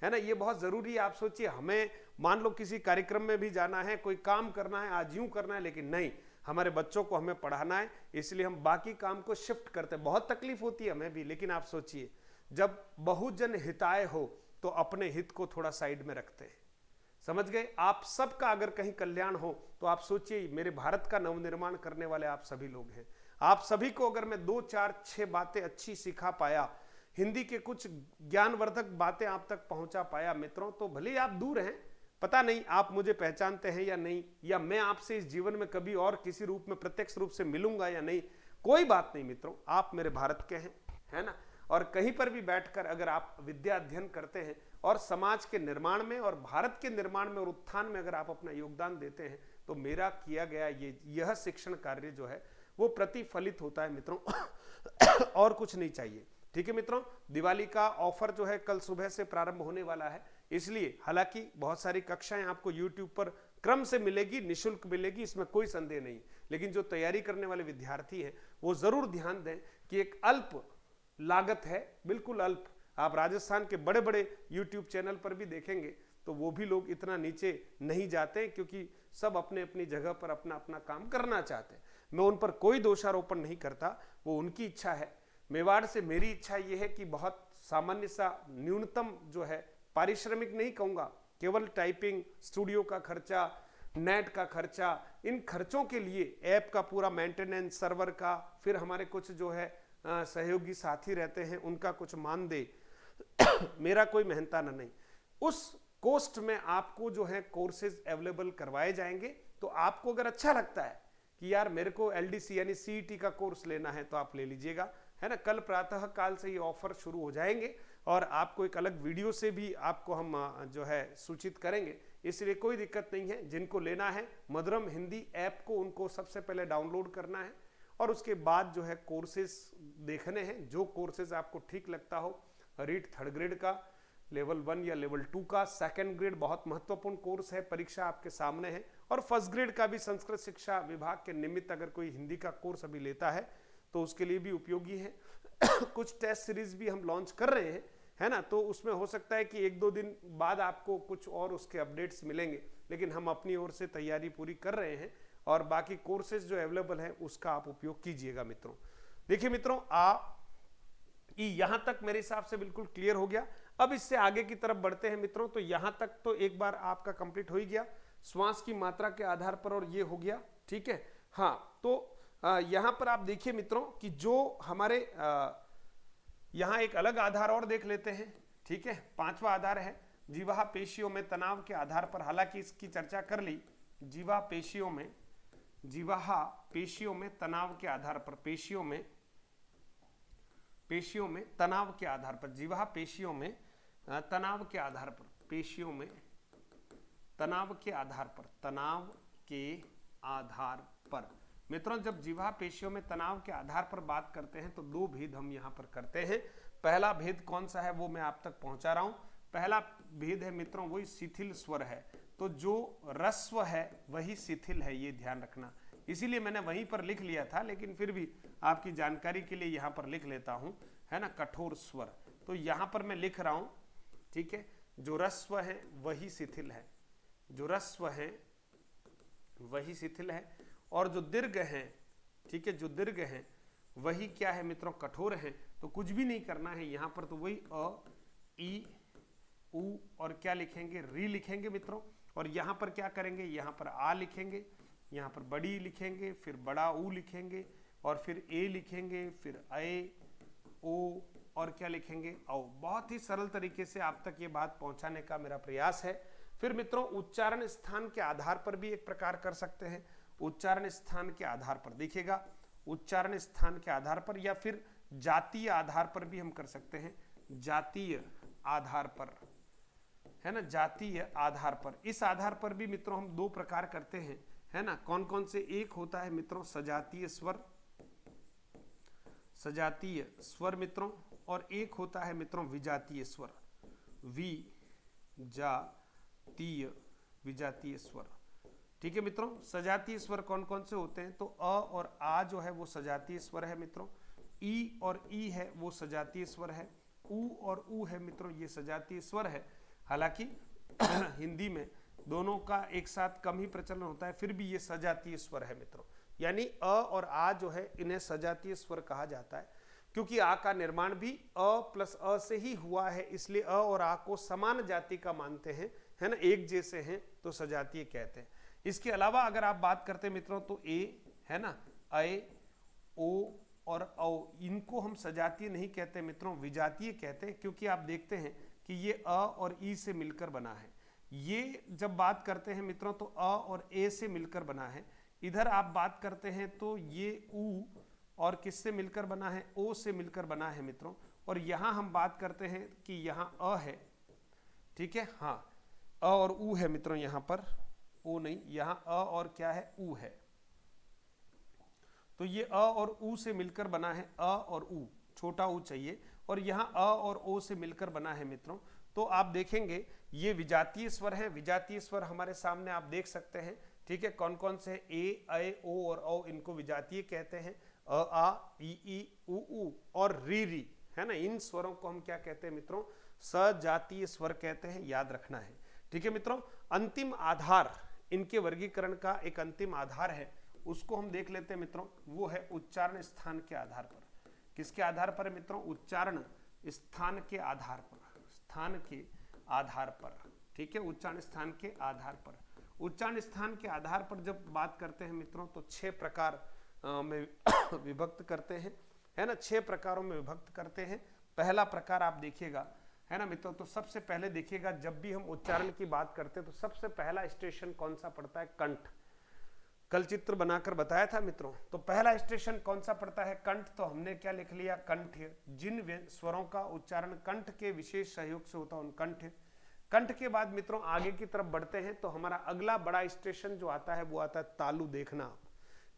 है ना। ये बहुत जरूरी है। आप सोचिए हमें मान लो किसी कार्यक्रम में भी जाना है, कोई काम करना है, आज यूं करना है, लेकिन नहीं, हमारे बच्चों को हमें पढ़ाना है, इसलिए हम बाकी काम को शिफ्ट करते हैं। बहुत तकलीफ होती है हमें भी, लेकिन आप सोचिए जब बहुजन हिताय हो तो अपने हित को थोड़ा साइड में रखते हैं। समझ गए? आप सबका अगर कहीं कल्याण हो तो आप सोचिए मेरे भारत का नवनिर्माण करने वाले आप सभी लोग हैं। आप सभी को अगर मैं 2 4 6 बातें अच्छी सिखा पाया, हिंदी के कुछ ज्ञानवर्धक बातें आप तक पहुंचा पाया मित्रों, तो भले आप दूर हैं, पता नहीं आप मुझे पहचानते हैं या नहीं, या मैं आपसे इस जीवन में कभी और किसी रूप में प्रत्यक्ष रूप से मिलूंगा या नहीं, कोई बात नहीं मित्रों, आप मेरे भारत के हैं, है ना। और कहीं पर भी बैठकर अगर आप विद्या अध्ययन करते हैं और समाज के निर्माण में और भारत के निर्माण में और उत्थान में अगर आप अपना योगदान देते हैं, तो मेरा किया गया यह शिक्षण कार्य जो है वो प्रतिफलित होता है मित्रों। और कुछ नहीं चाहिए। ठीक है मित्रों, दिवाली का ऑफर जो है कल सुबह से प्रारंभ होने वाला है, इसलिए हालांकि बहुत सारी कक्षाएं आपको YouTube पर क्रम से मिलेगी, निशुल्क मिलेगी, इसमें कोई संदेह नहीं, लेकिन जो तैयारी करने वाले विद्यार्थी हैं वो जरूर ध्यान दें कि एक अल्प लागत है, बिल्कुल अल्प। आप राजस्थान के बड़े बड़े YouTube चैनल पर भी देखेंगे तो वो भी लोग इतना नीचे नहीं जाते, क्योंकि सब अपने अपनी जगह पर अपना अपना काम करना चाहते हैं। मैं उन पर कोई दोषारोपण नहीं करता, वो उनकी इच्छा है। मेवाड़ से मेरी इच्छा ये है कि बहुत सामान्य सा न्यूनतम जो है पारिश्रमिक नहीं कहूँगा, केवल टाइपिंग, स्टूडियो का खर्चा, नेट का खर्चा, इन खर्चों के लिए ऐप का पूरा मेंटेनेंस, सर्वर का, फिर हमारे कुछ जो है सहयोगी साथी रहते हैं उनका कुछ मानदेय, मेरा कोई मेहनताना नहीं। उस कोस्ट में आपको जो है कोर्सेज अवेलेबल करवाए जाएंगे। तो आपको अगर अच्छा लगता है कि यार मेरे को LDC यानी CET का कोर्स लेना है तो आप ले लीजिएगा, है ना। कल प्रातः काल से ये ऑफर शुरू हो जाएंगे और आपको एक अलग वीडियो से भी आपको हम जो है सूचित करेंगे, इसलिए कोई दिक्कत नहीं है। जिनको लेना है मधुरम हिंदी ऐप को उनको सबसे पहले डाउनलोड करना है और उसके बाद जो है कोर्सेज देखने हैं। जो कोर्सेज आपको ठीक लगता हो, रीट 3rd ग्रेड का, लेवल 1 या लेवल 2 का, 2nd ग्रेड बहुत महत्वपूर्ण कोर्स है, परीक्षा आपके सामने है, और 1st ग्रेड का भी संस्कृत शिक्षा विभाग के निमित्त अगर कोई हिंदी का कोर्स अभी लेता है तो उसके लिए भी उपयोगी है। कुछ टेस्ट सीरीज भी हम लॉन्च कर रहे हैं, है ना, तो उसमें हो सकता है कि 1-2 दिन बाद आपको कुछ और उसके अपडेट्स मिलेंगे, लेकिन हम अपनी ओर से तैयारी पूरी कर रहे हैं और बाकी कोर्सेज जो अवेलेबल है उसका आप उपयोग कीजिएगा मित्रों। देखिए मित्रों, यहां तक मेरे हिसाब से बिल्कुल क्लियर हो गया। अब इससे आगे की तरफ बढ़ते हैं मित्रों। तो यहां तक तो एक बार आपका कंप्लीट हो ही गया, श्वास की मात्रा के आधार पर, और ये हो गया, ठीक है। हाँ, तो यहां पर आप देखिए मित्रों कि जो हमारे यहां एक अलग आधार और देख लेते हैं, ठीक है। 5वां आधार है जीवा पेशियों में तनाव के आधार पर। हालांकि इसकी चर्चा कर ली, जीवा पेशियों में तनाव के आधार पर, पेशियों में तनाव के आधार पर, जीवा पेशियों में तनाव के आधार पर, पेशियों में तनाव के आधार पर मित्रों, जब जीवा पेशियों में तनाव के आधार पर बात करते हैं तो 2 भेद हम यहां पर करते हैं। पहला भेद कौन सा है वो मैं आप तक पहुंचा रहा हूं। पहला भेद है मित्रों वही शिथिल स्वर है। तो जो रस्व है वही शिथिल है, ये ध्यान रखना। इसीलिए मैंने वहीं पर लिख लिया था, लेकिन फिर भी आपकी जानकारी के लिए यहां पर लिख लेता हूं, है ना, कठोर स्वर। तो यहां पर मैं लिख रहा हूं, ठीक है, जो रस्व है वही शिथिल है, जो रस्व है वही शिथिल है, और जो दीर्घ है, ठीक है, जो दीर्घ है वही क्या है मित्रों, कठोर है। तो कुछ भी नहीं करना है यहां पर, तो वही अ, ई, उ और क्या लिखेंगे, री लिखेंगे मित्रों। और यहां पर क्या करेंगे, यहां पर आ लिखेंगे, यहां पर बड़ी लिखेंगे, फिर बड़ा ऊ लिखेंगे, और फिर ए लिखेंगे, फिर ए, ओ, और क्या लिखेंगे, औ। बहुत ही सरल तरीके से आप तक ये बात पहुंचाने का मेरा प्रयास है। फिर मित्रों उच्चारण स्थान के आधार पर भी एक प्रकार कर सकते हैं। उच्चारण स्थान के आधार पर देखिएगा, उच्चारण स्थान के आधार पर, या फिर जातीय आधार पर भी हम कर सकते हैं, जातीय आधार पर, है ना, जातीय आधार पर। इस आधार पर भी मित्रों हम 2 प्रकार करते हैं, है ना। कौन कौन से, एक होता है मित्रों सजातीय स्वर, सजातीय स्वर मित्रों, और एक होता है मित्रों विजातीय स्वर, विजातीय स्वर। ठीक है मित्रों, सजातीय स्वर कौन कौन से होते हैं, तो अ और आ जो है वो सजातीय स्वर है मित्रों, ई और ई है वो सजातीय स्वर है, उ और उ है मित्रों ये सजातीय स्वर है। हालांकि हिंदी में दोनों का एक साथ कम ही प्रचलन होता है, फिर भी ये सजातीय स्वर है मित्रों। यानी अ और आ जो है इन्हें सजातीय स्वर कहा जाता है, क्योंकि आ का निर्माण भी अ प्लस अ से ही हुआ है, इसलिए अ और आ को समान जाति का मानते हैं, है ना, एक जैसे हैं तो सजातीय कहते हैं। इसके अलावा अगर आप बात करते हैं मित्रों तो ए, है ना, अय, ओ और औ, इनको हम सजातीय नहीं कहते मित्रों, विजातीय कहते हैं, क्योंकि आप देखते हैं कि ये अ और ई से मिलकर बना है। ये जब बात करते हैं मित्रों तो अ और ए से मिलकर बना है। इधर आप बात करते हैं तो ये उ और किससे मिलकर बना है, ओ से मिलकर बना है मित्रों। और यहां हम बात करते हैं कि यहां अ है, ठीक है, हाँ, अ और उ है मित्रों, यहां पर ओ नहीं, यहां अ और क्या है, उ है। तो ये अ और उ से मिलकर बना है, अ और उ, छोटा उ चाहिए, और यहाँ अ और ओ से मिलकर बना है मित्रों। तो आप देखेंगे ये विजातीय स्वर है। विजातीय स्वर हमारे सामने आप देख सकते हैं, ठीक है, कौन कौन से, ए, ऐ, ओ और औ, इनको विजातीय कहते हैं। अ, आ, ई, उ और री, है ना, इन स्वरों को हम क्या कहते हैं मित्रों, सजातीय स्वर कहते हैं, याद रखना है। ठीक है मित्रों, अंतिम आधार, इनके वर्गीकरण का एक अंतिम आधार है, उसको हम देख लेते हैं मित्रों, वो है उच्चारण स्थान के आधार पर। किसके आधार पर है मित्रों, उच्चारण स्थान के आधार पर, स्थान के आधार पर, ठीक है, उच्चारण स्थान के आधार पर। उच्चारण स्थान के आधार पर जब बात करते हैं मित्रों तो 6 प्रकार में विभक्त करते हैं, है ना, 6 प्रकारों में विभक्त करते हैं। पहला प्रकार आप देखिएगा, है ना मित्रों, तो सबसे पहले देखिएगा, जब भी हम उच्चारण की बात करते हैं तो सबसे पहला स्टेशन कौन सा पड़ता है, कंठ। कल चित्र बनाकर बताया था मित्रों, तो पहला स्टेशन कौन सा पड़ता है, कंठ। तो हमने क्या लिख लिया, कंठ। जिन स्वरों का उच्चारण कंठ के विशेष सहयोग से होता है उन कंठ। कंठ के बाद मित्रों आगे की तरफ बढ़ते हैं तो हमारा अगला बड़ा स्टेशन जो आता है वो आता है तालु। देखना आप,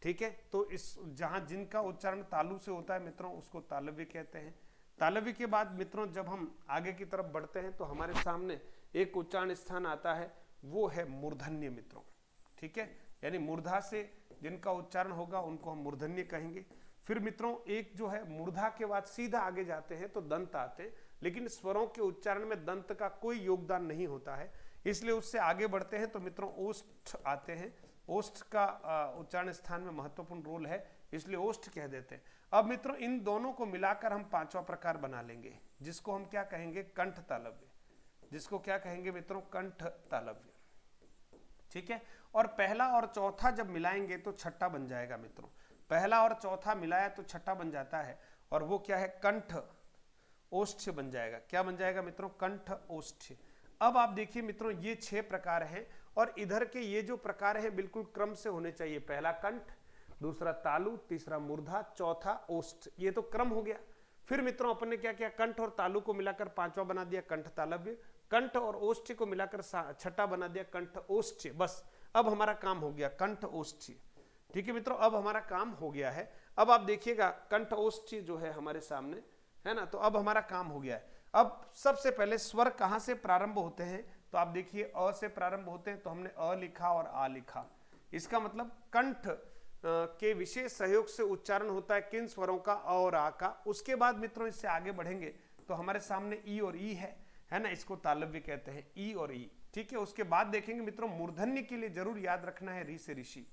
ठीक है, तो इस जहां जिनका उच्चारण तालु से होता है मित्रों उसको तालव्य कहते हैं। तालव्य के बाद मित्रों जब हम आगे की तरफ बढ़ते हैं तो हमारे सामने एक उच्चारण स्थान आता है, वो है मूर्धन्य मित्रों, ठीक है, यानी मूर्धा से जिनका उच्चारण होगा उनको हम मूर्धन्य कहेंगे। फिर मित्रों एक जो है मूर्धा के बाद सीधा आगे जाते हैं तो दंत आते हैं, लेकिन स्वरों के उच्चारण में दंत का कोई योगदान नहीं होता है, इसलिए उससे आगे बढ़ते हैं तो मित्रों ओष्ठ आते हैं। ओष्ठ का उच्चारण स्थान में महत्वपूर्ण रोल है, इसलिए ओष्ठ कह देते हैं। अब मित्रों इन दोनों को मिलाकर हम 5वां प्रकार बना लेंगे, जिसको हम क्या कहेंगे, कंठ तालव्य। जिसको क्या कहेंगे मित्रों, कंठ तालव्य, ठीक है। और पहला और चौथा जब मिलाएंगे तो छठा बन जाएगा मित्रों। पहला और चौथा मिलाया तो छठा बन जाता है, और वो क्या है, कंठ ओष्ठ्य बन जाएगा। क्या बन जाएगा मित्रों, कंठ ओष्ठ्य। अब आप देखिए मित्रों ये 6 प्रकार हैं, और इधर के ये जो प्रकार हैं बिल्कुल क्रम से होने चाहिए। पहला कंठ, दूसरा तालु, तीसरा मूर्धा, चौथा ओष्ठ, ये तो क्रम हो गया। फिर मित्रों अपन ने क्या किया, कंठ और तालु को मिलाकर 5वां बना दिया कंठ तालव्य, कंठ और ओष्ठ्य को मिलाकर छठा बना दिया कंठ ओष्ठ्य। बस अब हमारा काम हो गया, कंठ ओष्ठ्य, ठीक है मित्रों, अब हमारा काम हो गया है। अब आप देखिएगा कंठ ओष्ठ्य जो है हमारे सामने, है ना, तो अब हमारा काम हो गया है। अब सबसे पहले स्वर कहां से प्रारंभ होते हैं, तो आप देखिए अ से प्रारंभ होते हैं, तो हमने अ लिखा और आ लिखा। इसका मतलब कंठ के विशेष सहयोग से उच्चारण होता है किन स्वरों का, अ और आ का। उसके बाद मित्रों इससे आगे बढ़ेंगे तो हमारे सामने ई और ई है ना, इसको तालव्य कहते हैं, ई और ई, ठीक है। उसके बाद देखेंगे मित्रों मूर्धन्य के लिए जरूर याद रखना है री से ऋषि।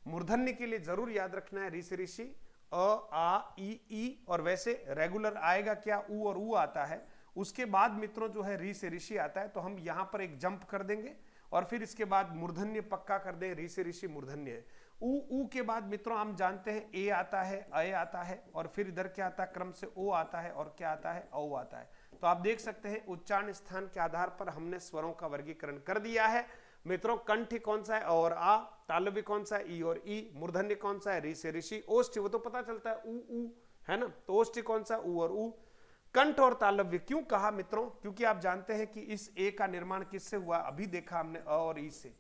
मूर्धन्य के लिए जरूर याद रखना है री से ऋषि, अ आ ई, और वैसे रेगुलर आएगा क्या, उ और उ आता है। उसके बाद मित्रों जो है री से ऋषि आता है, तो हम यहां पर एक जंप कर देंगे और फिर इसके बाद मूर्धन्य पक्का कर दें, री से ऋषि मूर्धन्य है। उ के बाद मित्रों हम जानते हैं ए आता है, अ आता है, और फिर इधर क्या आता है, क्रम से ओ आता है, और क्या आता है, औ आता है। तो आप देख सकते हैं उच्चारण स्थान के आधार पर हमने स्वरों का वर्गीकरण कर दिया है मित्रों। कंठ कौन सा है, और आ, तालव्य कौन सा है, ई और ई, मूर्धन्य कौन सा है, री से ऋषि, ओष्ठ्य वो तो पता चलता है उ, है ना, तो ओष्ठ्य कौन सा, उ और उ। कंठ और तालव्य क्यों कहा मित्रों, क्योंकि आप जानते हैं कि इस ए का निर्माण किससे हुआ, अभी देखा हमने अ और ई से,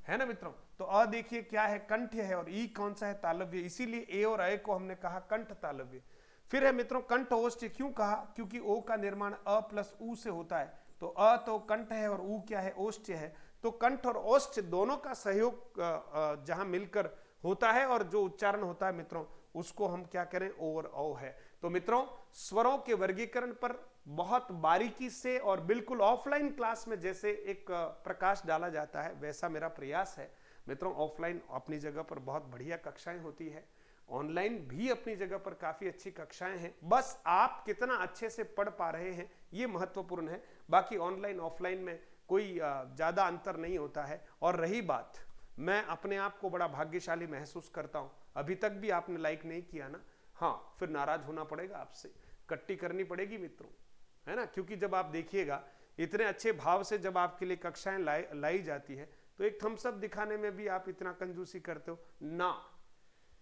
है ना मित्रों। तो अ देखिए क्या है, कंठ है, और ई कौन सा है, तालव्य, इसीलिए ए और अ को हमने कहा कंठ तालव्य। फिर है मित्रों कंठ ओष्ठ्य, क्यों कहा, क्योंकि ओ का निर्माण अ प्लस उ से होता है, तो अ तो कंठ है और उ क्या है, ओष्ठ्य है। तो कंठ और ओष्ठ्य दोनों का सहयोग जहां मिलकर होता है और जो उच्चारण होता है मित्रों उसको हम क्या करें, ओ और औ है। तो मित्रों स्वरों के वर्गीकरण पर बहुत बारीकी से और बिल्कुल ऑफलाइन क्लास में जैसे एक प्रकाश डाला जाता है वैसा मेरा प्रयास है मित्रों। ऑफलाइन अपनी जगह पर बहुत बढ़िया कक्षाएं होती है, ऑनलाइन भी अपनी जगह पर काफी अच्छी कक्षाएं हैं, बस आप कितना अच्छे से पढ़ पा रहे हैं ये महत्वपूर्ण है। बाकी ऑनलाइन ऑफलाइन में कोई ज्यादा अंतर नहीं होता है। और रही बात, मैं अपने आप को बड़ा भाग्यशाली महसूस करता हूं, अभी तक भी आपने लाइक नहीं किया ना, हाँ, फिर नाराज होना पड़ेगा, आपसे कट्टी करनी पड़ेगी मित्रों, है ना। क्योंकि जब आप देखिएगा इतने अच्छे भाव से जब आपके लिए कक्षाएं लाई जाती है तो एक थम्स अप दिखाने में भी आप इतना कंजूसी करते हो ना,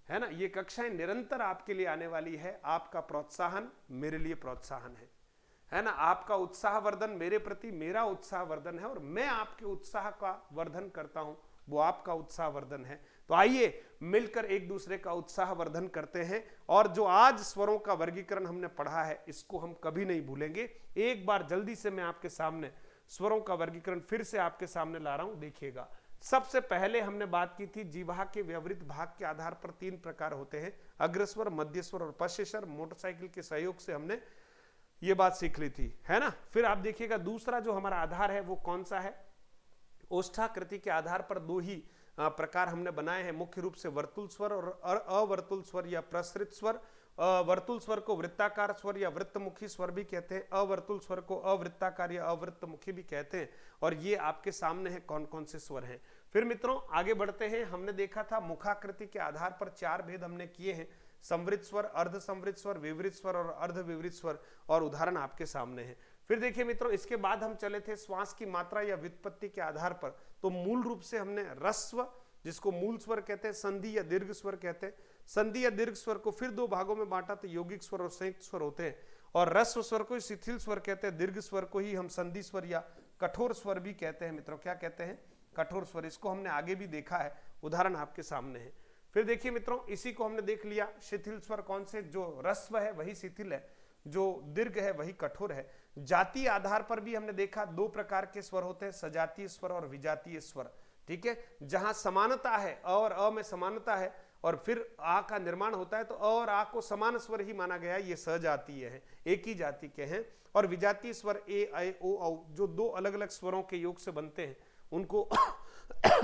है ना। ये कक्षाएं निरंतर आपके लिए आने वाली है। आपका प्रोत्साहन मेरे लिए प्रोत्साहन है ना। आपका उत्साहवर्धन मेरे प्रति मेरा उत्साहवर्धन है और मैं आपके उत्साह का वर्धन करता हूं, वो आपका उत्साहवर्धन है। तो आइए मिलकर एक दूसरे का उत्साहवर्धन करते हैं। और जो आज स्वरों का वर्गीकरण हमने पढ़ा है इसको हम कभी नहीं भूलेंगे। एक बार जल्दी से मैं आपके सामने स्वरों का वर्गीकरण फिर से आपके सामने ला रहा हूं, देखिएगा। सबसे पहले हमने बात की थी जीवा के व्यवहृत भाग के आधार पर 3 प्रकार होते हैं, अग्रस्वर, मध्यस्वर और पश्चस्वर। मोटरसाइकिल के सहयोग से हमने ये बात सीख ली थी, है ना। फिर आप देखिएगा दूसरा जो हमारा आधार है वो कौन सा है, ओष्ठाकृति के आधार पर 2 ही प्रकार हमने बनाए हैं, मुख्य रूप से वर्तुल स्वर और अवर्तुल स्वर या प्रसृत स्वर। वर्तुल स्वर को वृत्ताकार स्वर या वृत्तमुखी स्वर भी कहते हैं, अवर्तुल स्वर को अवृत्ताकार या अवृत्तमुखी भी कहते हैं। और ये आपके सामने है कौन कौन से स्वर हैं। फिर मित्रों आगे बढ़ते हैं। हमने देखा था मुखाकृति के आधार पर 4 भेद हमने किए हैं, संवृत स्वर, अर्ध संवृत स्वर, विवृत स्वर और अर्ध विवृत स्वर, और उदाहरण आपके सामने है। फिर देखिए मित्रों इसके बाद हम चले थे श्वास की मात्रा या व्युत्पत्ति के आधार पर। तो मूल रूप से हमने रस्व, जिसको मूल स्वर कहते हैं, संधि या दीर्घ स्वर कहते हैं। संधि या दीर्घ स्वर को फिर 2 भागों में बांटा, तो यौगिक स्वर और संयुक्त स्वर होते हैं। और रस्व स्वर को शिथिल स्वर कहते हैं, दीर्घ स्वर को ही हम संधि स्वर या कठोर स्वर भी कहते हैं मित्रों। क्या कहते हैं? कठोर स्वर। इसको हमने आगे भी देखा है, उदाहरण आपके सामने है। फिर देखिए मित्रों इसी को हमने देख लिया, शिथिल स्वर कौन से, जो रस्व है वही शिथिल है, जो दीर्घ है वही कठोर है। जातीय आधार पर भी हमने देखा 2 प्रकार के स्वर होते हैं, सजातीय स्वर और विजातीय स्वर। ठीक है, जहां समानता है, अ और अ में समानता है और फिर आ का निर्माण होता है, तो अ और आ को समान स्वर ही माना गया, ये सजातीय है, एक ही जाति के हैं। और विजातीय स्वर ए, ऐ, ओ, औ, जो 2 अलग अलग स्वरों के योग से बनते हैं, उनको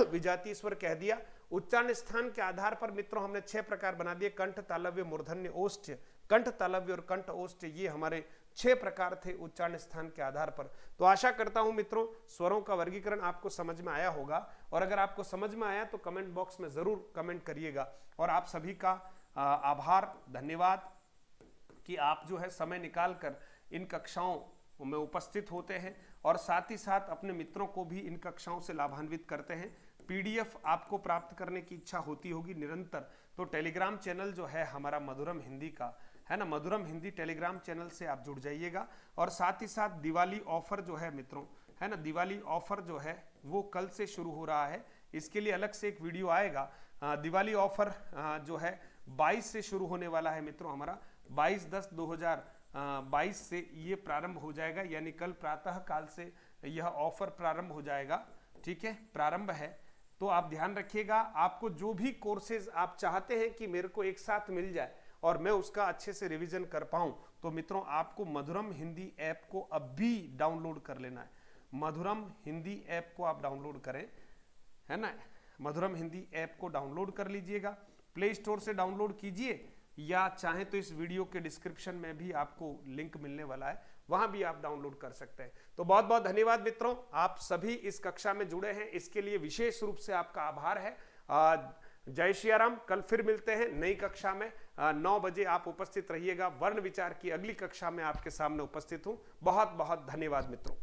विजातीय स्वर कह दिया। उच्चारण स्थान के आधार पर मित्रों हमने 6 प्रकार बना दिए, कंठ, तालव्य, मूर्धन्य, ओष्ठ्य। कंठ, तालव्य और कंठ ओष्ठ्य, ये हमारे 6 प्रकार थे उच्चारण स्थान के आधार पर। तो आशा करता हूं मित्रों स्वरों का वर्गीकरण आपको समझ में आया होगा, और अगर आपको समझ में आया तो कमेंट बॉक्स में जरूर कमेंट करिएगा। और आप सभी का आभार, धन्यवाद कि आप जो है समय निकाल कर इन कक्षाओं में उपस्थित होते हैं और साथ ही साथ अपने मित्रों को भी इन कक्षाओं से लाभान्वित करते हैं। पीडीएफ आपको प्राप्त करने की इच्छा होती होगी निरंतर, तो टेलीग्राम चैनल जो है हमारा मधुरम हिंदी का है ना, मधुरम हिंदी टेलीग्राम चैनल से आप जुड़ जाइएगा। और साथ ही साथ दिवाली ऑफर जो है मित्रों, है ना, दिवाली ऑफर जो है वो कल से शुरू हो रहा है। इसके लिए अलग से एक वीडियो आएगा। दिवाली ऑफर जो है 22 से शुरू होने वाला है मित्रों, हमारा 22/10/2022 से ये प्रारंभ हो जाएगा, यानी कल प्रातः काल से यह ऑफर प्रारंभ हो जाएगा। ठीक है, प्रारंभ है। तो आप ध्यान रखिएगा, आपको जो भी कोर्सेज आप चाहते हैं कि मेरे को एक साथ मिल जाए और मैं उसका अच्छे से रिवीजन कर पाऊं, तो मित्रों आपको मधुरम हिंदी ऐप को अभी डाउनलोड कर लेना है। मधुरम हिंदी ऐप को आप डाउनलोड करें, है ना, मधुरम हिंदी ऐप को डाउनलोड कर लीजिएगा, प्ले स्टोर से डाउनलोड कीजिए, या चाहे तो इस वीडियो के डिस्क्रिप्शन में भी आपको लिंक मिलने वाला है, वहां भी आप डाउनलोड कर सकते हैं। तो बहुत बहुत धन्यवाद मित्रों, आप सभी इस कक्षा में जुड़े हैं, इसके लिए विशेष रूप से आपका आभार है। जय श्री राम। कल फिर मिलते हैं नई कक्षा में, 9 बजे आप उपस्थित रहिएगा। वर्ण विचार की अगली कक्षा में आपके सामने उपस्थित हूं। बहुत बहुत धन्यवाद मित्रों।